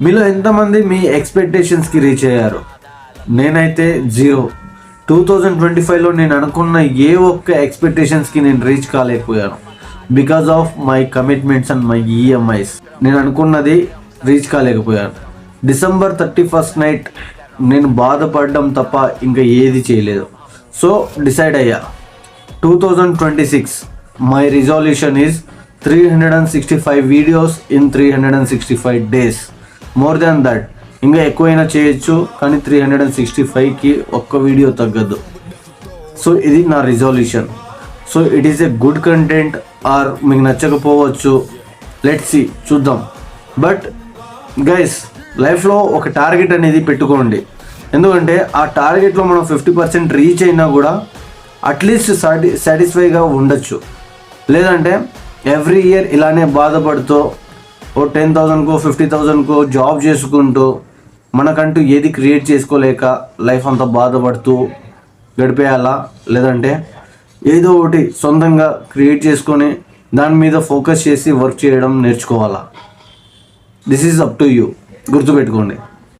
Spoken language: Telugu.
మీలో ఎంతమంది మీ ఎక్స్పెక్టేషన్స్కి రీచ్ అయ్యారు? నేనైతే 0. 2025లో నేను అనుకున్న ఏ ఒక్క ఎక్స్పెక్టేషన్స్కి నేను రీచ్ కాలేకపోయాను. Because of my commitments and my EMIs నేను అనుకున్నది రీచ్ కాలేకపోయాను. December 31st నైట్ నేను బాధపడడం తప్ప ఇంకా ఏది చేయలేదు. సో డిసైడ్ అయ్యా, 2026 my resolution is 365 videos in 365 days. More than that, ఇంకా ఎక్కువైనా చేయొచ్చు, కానీ 365కి ఒక్క వీడియో తగ్గదు. సో ఇది నా resolution. So it is a good content or మీకు నచ్చకపోవచ్చు, లెట్స్ సీ, చూద్దాం. బట్ గైస్, లైఫ్లో ఒక టార్గెట్ అనేది పెట్టుకోండి. ఎందుకంటే ఆ టార్గెట్లో మనం 50% రీచ్ అయినా కూడా అట్లీస్ట్ సాటిస్ఫైగా ఉండొచ్చు. లేదంటే ఎవ్రీ ఇయర్ ఇలానే బాధపడుతూ ఓ 10,000కో 50,000కో జాబ్ చేసుకుంటూ మనకంటూ ఏది క్రియేట్ చేసుకోలేక లైఫ్ అంతా బాధపడుతూ గడిపేయాలా? లేదంటే ఏదో ఒకటి సొంతంగా క్రియేట్ చేసుకొని దాని మీద ఫోకస్ చేసి వర్క్ చేయడం నేర్చుకోవాలా? This is up to you. గుర్తుపెట్టుకోండి.